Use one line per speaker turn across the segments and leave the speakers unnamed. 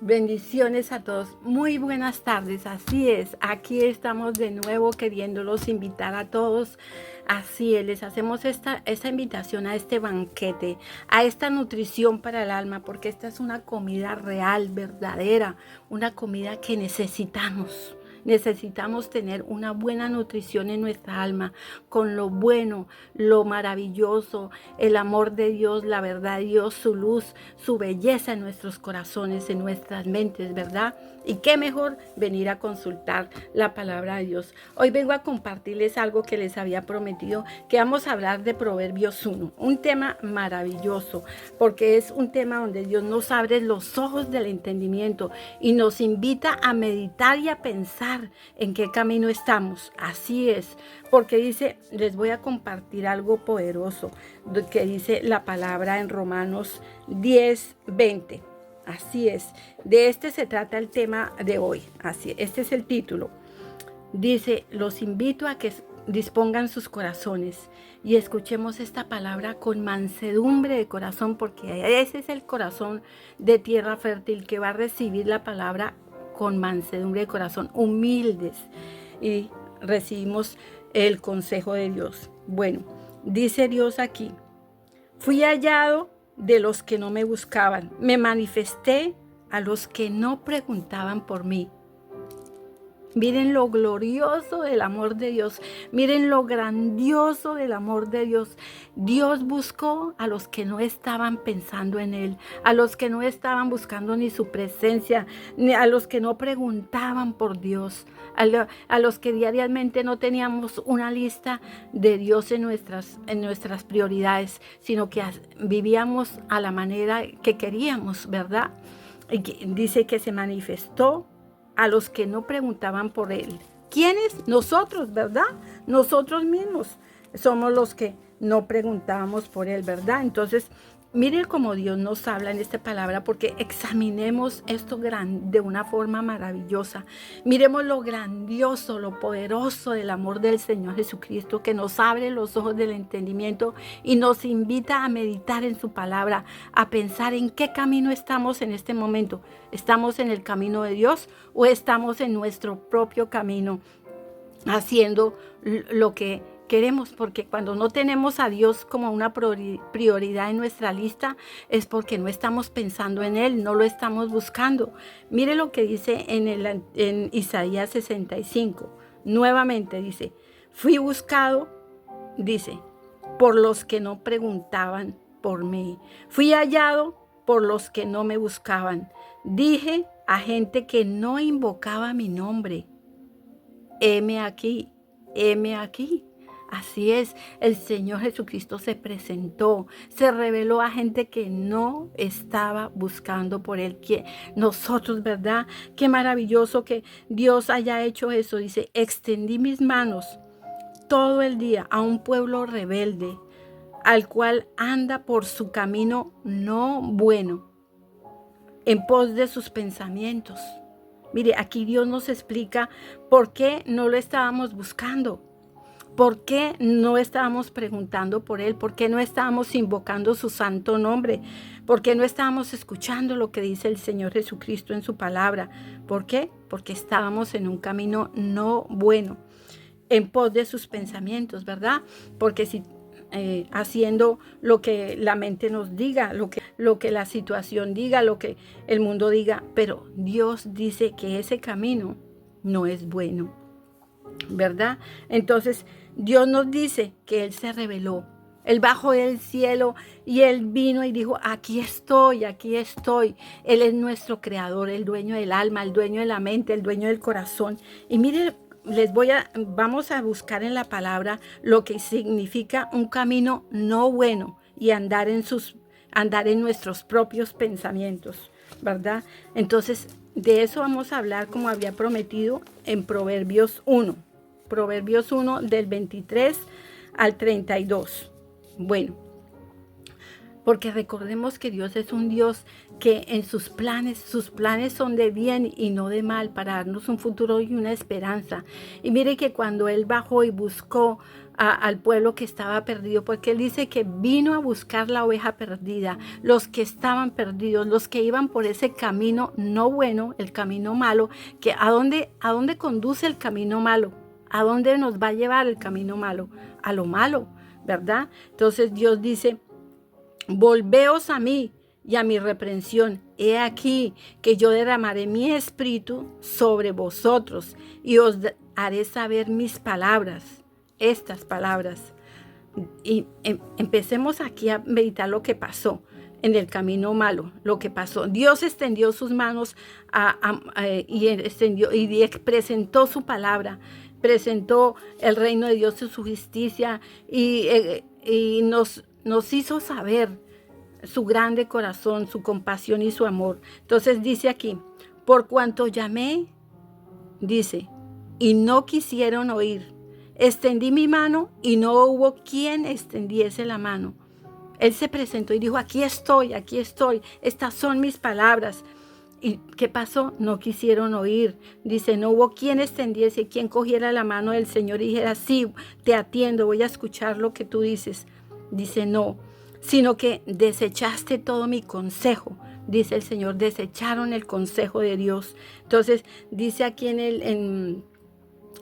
Bendiciones a todos. Muy buenas tardes. Así es. Aquí estamos de nuevo queriéndolos invitar a todos. Así es. Les hacemos esta invitación a este banquete, a esta nutrición para el alma, porque esta es una comida real, verdadera, una comida que necesitamos. Necesitamos tener una buena nutrición en nuestra alma, con lo bueno, lo maravilloso, el amor de Dios, la verdad de Dios, su luz, su belleza en nuestros corazones, en nuestras mentes, ¿verdad? Y qué mejor venir a consultar la palabra de Dios. Hoy vengo a compartirles algo que les había prometido, que vamos a hablar de Proverbios 1, un tema maravilloso, porque es un tema donde Dios nos abre los ojos del entendimiento y nos invita a meditar y a pensar en qué camino estamos. Así es, porque dice, les voy a compartir algo poderoso que dice la palabra en Romanos 10:20. Así es, de este se trata el tema de hoy. Así, este es el título. Dice, los invito a que dispongan sus corazones y escuchemos esta palabra con mansedumbre de corazón, porque ese es el corazón de tierra fértil que va a recibir la palabra con mansedumbre de corazón, humildes, y recibimos el consejo de Dios. Bueno, dice Dios aquí, fui hallado de los que no me buscaban, me manifesté a los que no preguntaban por mí. Miren lo glorioso del amor de Dios. Miren lo grandioso del amor de Dios. Dios buscó a los que no estaban pensando en Él, a los que no estaban buscando ni su presencia, ni a los que no preguntaban por Dios, a los que diariamente no teníamos una lista de Dios en nuestras prioridades, sino que vivíamos a la manera que queríamos, ¿verdad? Y dice que se manifestó a los que no preguntaban por Él. ¿Quiénes? Nosotros, ¿verdad? Nosotros mismos somos los que no preguntábamos por Él, ¿verdad? Entonces, miren cómo Dios nos habla en esta palabra, porque examinemos esto de una forma maravillosa. Miremos lo grandioso, lo poderoso del amor del Señor Jesucristo, que nos abre los ojos del entendimiento y nos invita a meditar en su palabra, a pensar en qué camino estamos en este momento. ¿Estamos en el camino de Dios o estamos en nuestro propio camino, haciendo lo que queremos? Porque cuando no tenemos a Dios como una prioridad en nuestra lista, es porque no estamos pensando en Él, no lo estamos buscando. Mire lo que dice en Isaías 65. Nuevamente dice, fui buscado, dice, por los que no preguntaban por mí. Fui hallado por los que no me buscaban. Dije a gente que no invocaba mi nombre, heme aquí, heme aquí. Así es, el Señor Jesucristo se presentó, se reveló a gente que no estaba buscando por Él. Que nosotros, ¿verdad? Qué maravilloso que Dios haya hecho eso. Dice, extendí mis manos todo el día a un pueblo rebelde, al cual anda por su camino no bueno, en pos de sus pensamientos. Mire, aquí Dios nos explica por qué no lo estábamos buscando. ¿Por qué no estábamos preguntando por Él? ¿Por qué no estábamos invocando su santo nombre? ¿Por qué no estábamos escuchando lo que dice el Señor Jesucristo en su palabra? ¿Por qué? Porque estábamos en un camino no bueno, en pos de sus pensamientos, ¿verdad? Porque si haciendo lo que la mente nos diga, lo que la situación diga, lo que el mundo diga, pero Dios dice que ese camino no es bueno, ¿verdad? Entonces, Dios nos dice que Él se reveló. Él bajó del cielo y Él vino y dijo, aquí estoy, aquí estoy. Él es nuestro creador, el dueño del alma, el dueño de la mente, el dueño del corazón. Y miren, vamos a buscar en la palabra lo que significa un camino no bueno y andar en nuestros propios pensamientos, ¿verdad? Entonces, de eso vamos a hablar, como había prometido, en Proverbios 1. Proverbios 1 del 23 al 32. Bueno, porque recordemos que Dios es un Dios que en sus planes son de bien y no de mal, para darnos un futuro y una esperanza. Y mire que cuando Él bajó y buscó al pueblo que estaba perdido, porque Él dice que vino a buscar la oveja perdida, los que estaban perdidos, los que iban por ese camino no bueno, el camino malo, que ¿a dónde conduce el camino malo? ¿A dónde nos va a llevar el camino malo? A lo malo, ¿verdad? Entonces Dios dice, volveos a mí y a mi reprensión. He aquí que yo derramaré mi espíritu sobre vosotros y os haré saber mis palabras, estas palabras. Y empecemos aquí a meditar lo que pasó en el camino malo, lo que pasó. Dios extendió sus manos y presentó su palabra, presentó el reino de Dios y su justicia y nos hizo saber su grande corazón, su compasión y su amor. Entonces dice aquí, por cuanto llamé, dice, y no quisieron oír. Extendí mi mano y no hubo quien extendiese la mano. Él se presentó y dijo, aquí estoy, estas son mis palabras. ¿Y qué pasó? No quisieron oír. Dice, no hubo quien extendiese, quien cogiera la mano del Señor y dijera, sí, te atiendo, voy a escuchar lo que tú dices. Dice, no, sino que desechaste todo mi consejo. Dice el Señor, desecharon el consejo de Dios. Entonces, dice aquí en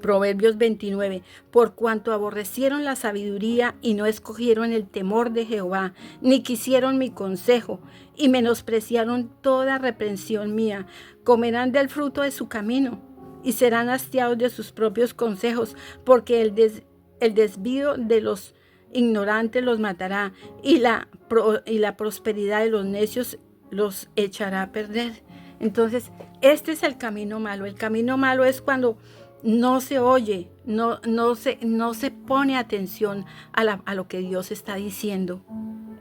Proverbios 29, por cuanto aborrecieron la sabiduría y no escogieron el temor de Jehová, ni quisieron mi consejo, y menospreciaron toda reprensión mía, comerán del fruto de su camino, y serán hastiados de sus propios consejos, porque el desvío de los ignorantes los matará, y la prosperidad de los necios los echará a perder. Entonces, este es el camino malo. El camino malo es cuando no se oye, no se pone atención a lo que Dios está diciendo.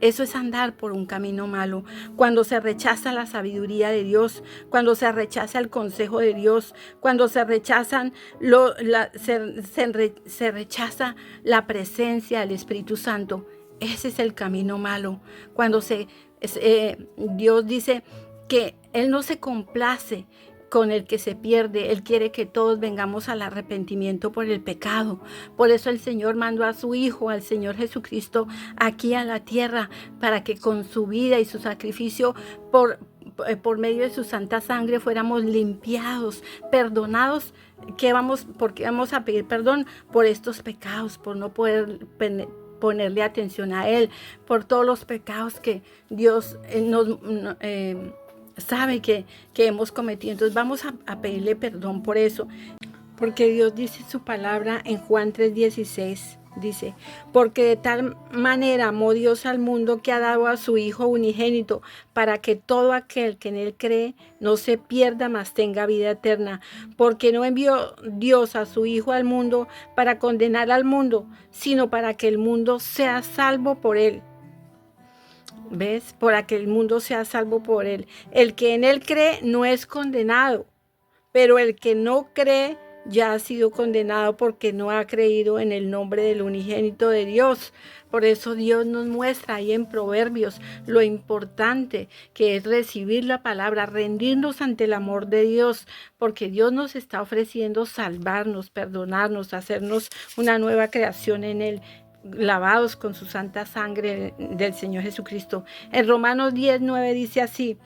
Eso es andar por un camino malo. Cuando se rechaza la sabiduría de Dios, cuando se rechaza el consejo de Dios, cuando se rechazan se rechaza la presencia del Espíritu Santo. Ese es el camino malo. Cuando Dios dice que Él no se complace con el que se pierde. Él quiere que todos vengamos al arrepentimiento por el pecado. Por eso el Señor mandó a su Hijo, al Señor Jesucristo, aquí a la tierra, para que con su vida y su sacrificio por medio de su santa sangre fuéramos limpiados, perdonados. Porque vamos a pedir perdón por estos pecados, por no poder ponerle atención a Él, por todos los pecados que Dios sabe que hemos cometido. Entonces vamos a pedirle perdón por eso, porque Dios dice su palabra en Juan 3:16, dice, porque de tal manera amó Dios al mundo que ha dado a su Hijo unigénito, para que todo aquel que en Él cree no se pierda, mas tenga vida eterna. Porque no envió Dios a su Hijo al mundo para condenar al mundo, sino para que el mundo sea salvo por Él. ¿Ves? Para que el mundo sea salvo por Él. El que en Él cree no es condenado, pero el que no cree ya ha sido condenado porque no ha creído en el nombre del unigénito de Dios. Por eso Dios nos muestra ahí en Proverbios lo importante que es recibir la palabra, rendirnos ante el amor de Dios, porque Dios nos está ofreciendo salvarnos, perdonarnos, hacernos una nueva creación en Él, lavados con su santa sangre del Señor Jesucristo. En Romanos 10:9 dice así,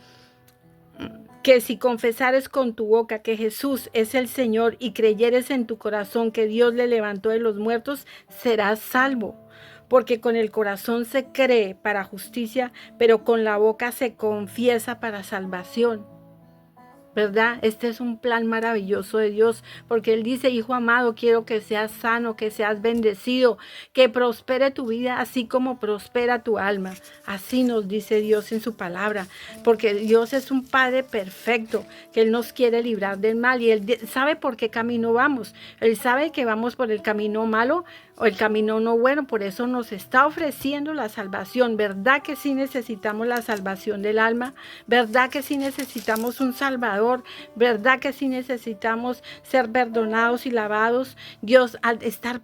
que si confesares con tu boca que Jesús es el Señor y creyeres en tu corazón que Dios le levantó de los muertos, serás salvo. Porque con el corazón se cree para justicia, pero con la boca se confiesa para salvación. ¿Verdad? Este es un plan maravilloso de Dios, porque Él dice, hijo amado, quiero que seas sano, que seas bendecido, que prospere tu vida así como prospera tu alma. Así nos dice Dios en su palabra, porque Dios es un Padre perfecto, que Él nos quiere librar del mal y Él sabe por qué camino vamos. Él sabe que vamos por el camino malo o el camino no bueno, por eso nos está ofreciendo la salvación. ¿Verdad que sí necesitamos la salvación del alma? ¿Verdad que sí necesitamos un Salvador? ¿Verdad que sí necesitamos ser perdonados y lavados? Dios, al estar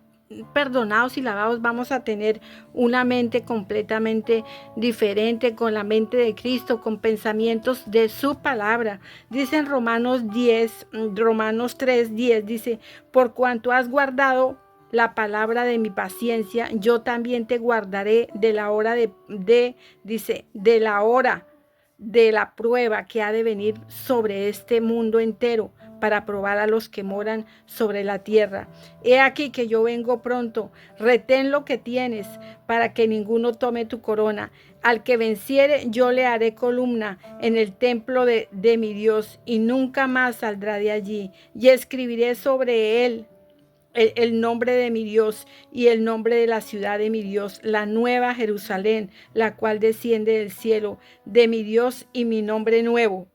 perdonados y lavados, vamos a tener una mente completamente diferente, con la mente de Cristo, con pensamientos de su palabra. Dice en Romanos 3:10, dice, por cuanto has guardado la palabra de mi paciencia, yo también te guardaré de la hora dice, de la hora de la prueba que ha de venir sobre este mundo entero para probar a los que moran sobre la tierra. He aquí que yo vengo pronto, retén lo que tienes para que ninguno tome tu corona. Al que venciere, yo le haré columna en el templo de mi Dios y nunca más saldrá de allí. Y escribiré sobre él el nombre de mi Dios y el nombre de la ciudad de mi Dios, la nueva Jerusalén, la cual desciende del cielo, de mi Dios, y mi nombre nuevo.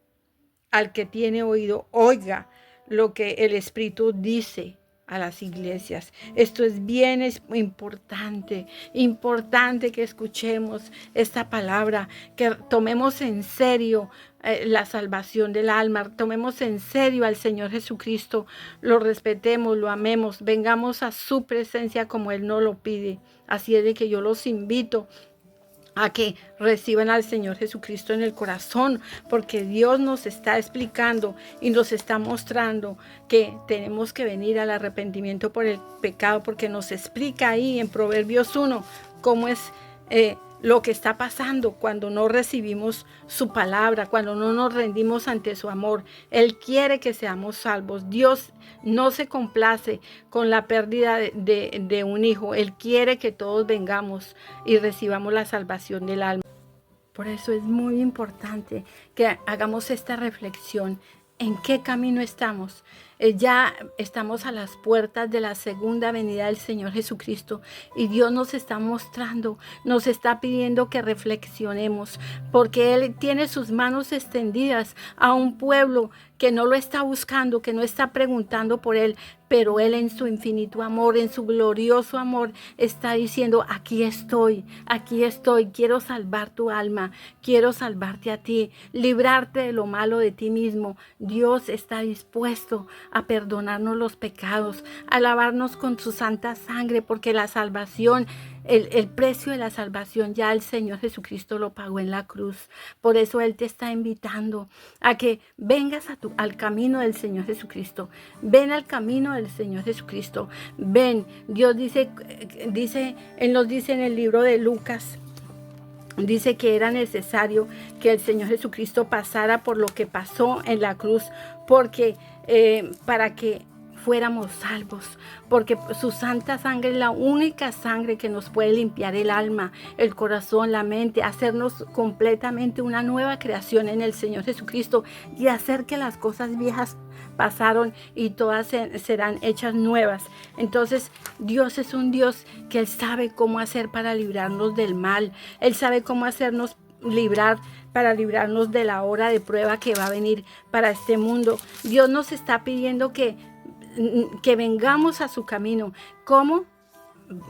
Al que tiene oído, oiga lo que el Espíritu dice a las iglesias. Esto es bien importante que escuchemos esta palabra, que tomemos en serio la salvación del alma, tomemos en serio al Señor Jesucristo, lo respetemos, lo amemos, vengamos a su presencia como Él nos lo pide. Así es de que yo los invito a que reciban al Señor Jesucristo en el corazón, porque Dios nos está explicando y nos está mostrando que tenemos que venir al arrepentimiento por el pecado, porque nos explica ahí en Proverbios 1 cómo es lo que está pasando cuando no recibimos su palabra, cuando no nos rendimos ante su amor. Él quiere que seamos salvos. Dios no se complace con la pérdida de un hijo. Él quiere que todos vengamos y recibamos la salvación del alma. Por eso es muy importante que hagamos esta reflexión. ¿En qué camino estamos? Ya estamos a las puertas de la segunda venida del Señor Jesucristo y Dios nos está mostrando, nos está pidiendo que reflexionemos, porque Él tiene sus manos extendidas a un pueblo que no lo está buscando, que no está preguntando por Él, pero Él en su infinito amor, en su glorioso amor, está diciendo, aquí estoy, quiero salvar tu alma, quiero salvarte a ti, librarte de lo malo de ti mismo. Dios está dispuesto a perdonarnos los pecados, a lavarnos con su santa sangre, porque la salvación, el precio de la salvación ya el Señor Jesucristo lo pagó en la cruz. Por eso Él te está invitando a que vengas al camino del Señor Jesucristo. Ven al camino del Señor Jesucristo. Ven. Dios Él nos dice en el libro de Lucas, dice que era necesario que el Señor Jesucristo pasara por lo que pasó en la cruz, porque para que fuéramos salvos, porque su santa sangre es la única sangre que nos puede limpiar el alma, el corazón, la mente, hacernos completamente una nueva creación en el Señor Jesucristo y hacer que las cosas viejas pasaron y todas serán hechas nuevas. Entonces Dios es un Dios que Él sabe cómo hacer para librarnos del mal. Él sabe cómo hacernos para librarnos de la hora de prueba que va a venir para este mundo. Dios nos está pidiendo que vengamos a su camino. ¿Cómo?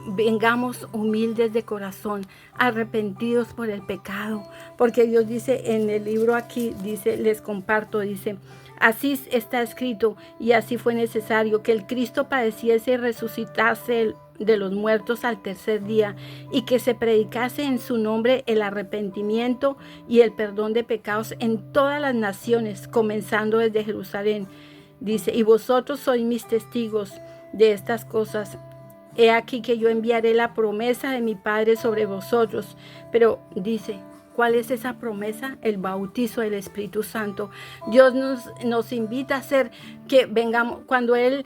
Vengamos humildes de corazón, arrepentidos por el pecado, porque Dios dice en el libro aquí, dice, les comparto, dice, así está escrito y así fue necesario que el Cristo padeciese y resucitase de los muertos al tercer día y que se predicase en su nombre el arrepentimiento y el perdón de pecados en todas las naciones, comenzando desde Jerusalén. Dice, y vosotros sois mis testigos de estas cosas. He aquí que yo enviaré la promesa de mi Padre sobre vosotros. Pero dice, ¿cuál es esa promesa? El bautizo del Espíritu Santo. Dios nos invita a hacer que vengamos, cuando Él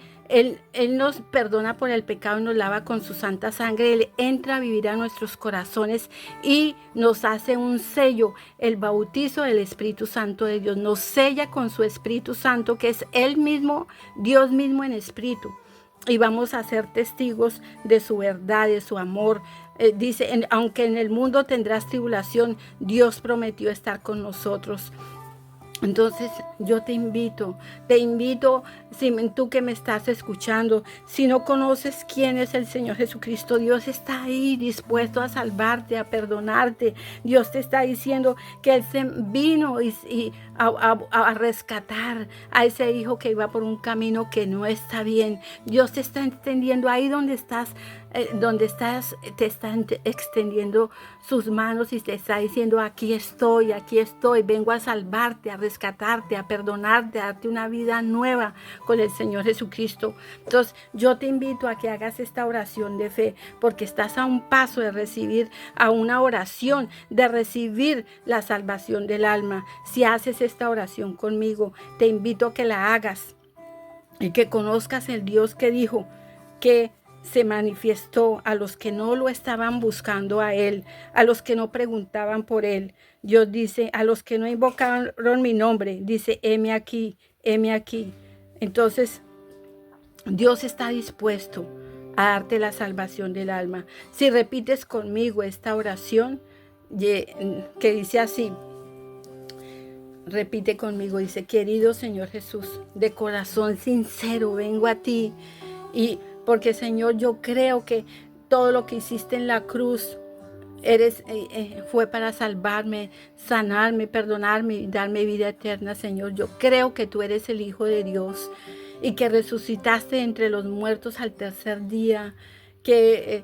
nos perdona por el pecado y nos lava con su santa sangre. Él entra a vivir a nuestros corazones y nos hace un sello. El bautizo del Espíritu Santo de Dios nos sella con su Espíritu Santo, que es Él mismo, Dios mismo en espíritu. Y vamos a ser testigos de su verdad, de su amor. Dice, aunque en el mundo tendrás tribulación, Dios prometió estar con nosotros. Entonces yo te invito, si tú que me estás escuchando, si no conoces quién es el Señor Jesucristo, Dios está ahí dispuesto a salvarte, a perdonarte. Dios te está diciendo que Él se vino a rescatar a ese hijo que iba por un camino que no está bien. Dios te está extendiendo ahí donde estás, te está extendiendo sus manos y te está diciendo, aquí estoy, vengo a salvarte, a rescatarte, a perdonarte, a darte una vida nueva con el Señor Jesucristo. Entonces, yo te invito a que hagas esta oración de fe, porque estás a un paso de recibir, a una oración, de recibir la salvación del alma. Si haces esta oración conmigo, te invito a que la hagas y que conozcas el Dios que dijo que se manifestó a los que no lo estaban buscando a Él, a los que no preguntaban por Él. Dios dice, a los que no invocaron mi nombre, dice, heme aquí, heme aquí. Entonces, Dios está dispuesto a darte la salvación del alma. Si repites conmigo esta oración, que dice así, repite conmigo, dice, querido Señor Jesús, de corazón sincero vengo a ti, y porque Señor, yo creo que todo lo que hiciste en la cruz fue para salvarme, sanarme, perdonarme y darme vida eterna, Señor. Yo creo que tú eres el Hijo de Dios y que resucitaste entre los muertos al tercer día, que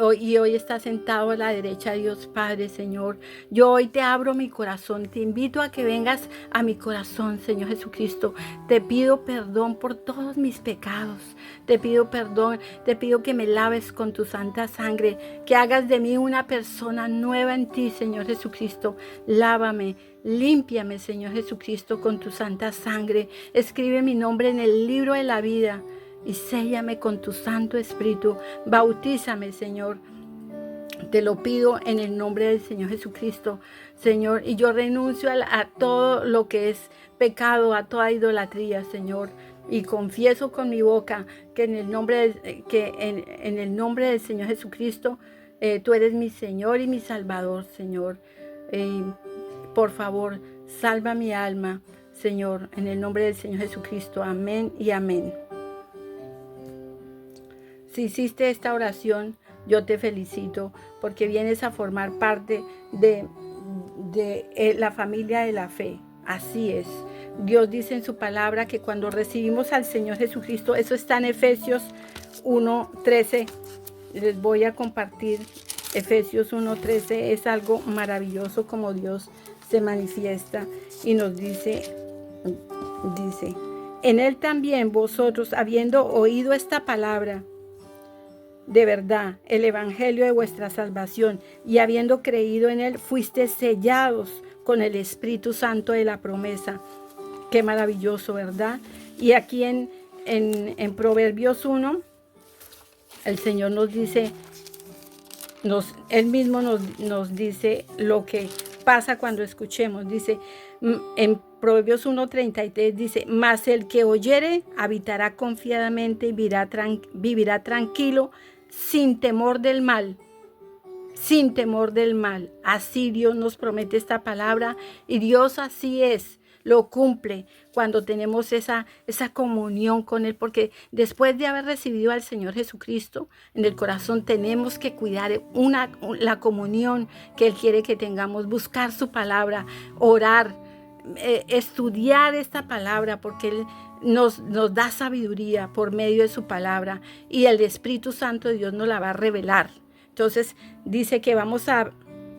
hoy estás sentado a la derecha de Dios Padre, Señor. Yo hoy te abro mi corazón, te invito a que vengas a mi corazón, Señor Jesucristo. Te pido perdón por todos mis pecados, te pido perdón, te pido que me laves con tu santa sangre, que hagas de mí una persona nueva en ti, Señor Jesucristo. Lávame, límpiame, Señor Jesucristo, con tu santa sangre. Escribe mi nombre en el libro de la vida y séllame con tu Santo Espíritu. Bautízame, Señor. Te lo pido en el nombre del Señor Jesucristo, Señor. Y yo renuncio a todo lo que es pecado, a toda idolatría, Señor. Y confieso con mi boca que en el nombre del Señor Jesucristo, tú eres mi Señor y mi Salvador, Señor. Por favor, salva mi alma, Señor, en el nombre del Señor Jesucristo. Amén y amén. Si hiciste esta oración, yo te felicito porque vienes a formar parte de la familia de la fe. Así es. Dios dice en su palabra que cuando recibimos al Señor Jesucristo, eso está en Efesios 1:13. Les voy a compartir Efesios 1:13. Es algo maravilloso como Dios se manifiesta y nos dice, en Él también vosotros, habiendo oído esta palabra, de verdad, el evangelio de vuestra salvación, y habiendo creído en Él, fuiste sellados con el Espíritu Santo de la promesa. Qué maravilloso, ¿verdad? Y aquí en Proverbios 1, el Señor nos dice, Él mismo nos dice lo que pasa cuando escuchemos. Dice, en Proverbios 1:33 dice, mas el que oyere habitará confiadamente y vivirá tranquilo, sin temor del mal. Sin temor del mal. Así Dios nos promete esta palabra y Dios así es, lo cumple cuando tenemos esa comunión con Él, porque después de haber recibido al Señor Jesucristo en el corazón tenemos que cuidar la comunión que Él quiere que tengamos, buscar su palabra, orar, estudiar esta palabra, porque Él nos da sabiduría por medio de su palabra y el Espíritu Santo de Dios nos la va a revelar. Entonces dice que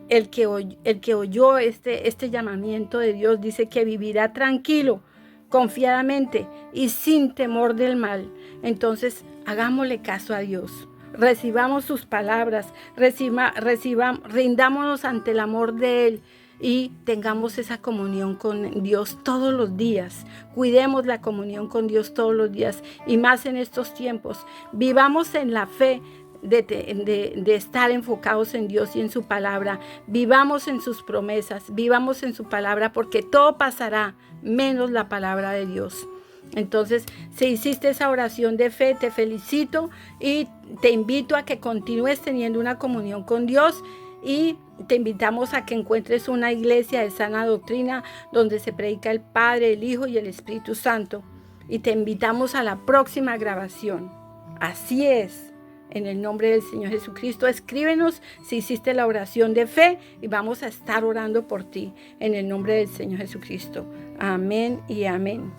el que oyó este llamamiento de Dios, dice que vivirá tranquilo, confiadamente y sin temor del mal. Entonces hagámosle caso a Dios. Recibamos sus palabras, rindámonos ante el amor de Él y tengamos esa comunión con Dios todos los días. Cuidemos la comunión con Dios todos los días y más en estos tiempos. Vivamos en la fe de estar enfocados en Dios y en su palabra. Vivamos en sus promesas, vivamos en su palabra, porque todo pasará menos la palabra de Dios. Entonces, si hiciste esa oración de fe, te felicito y te invito a que continúes teniendo una comunión con Dios. Y te invitamos a que encuentres una iglesia de sana doctrina donde se predica el Padre, el Hijo y el Espíritu Santo. Y te invitamos a la próxima grabación. Así es, en el nombre del Señor Jesucristo. Escríbenos si hiciste la oración de fe y vamos a estar orando por ti en el nombre del Señor Jesucristo. Amén y amén.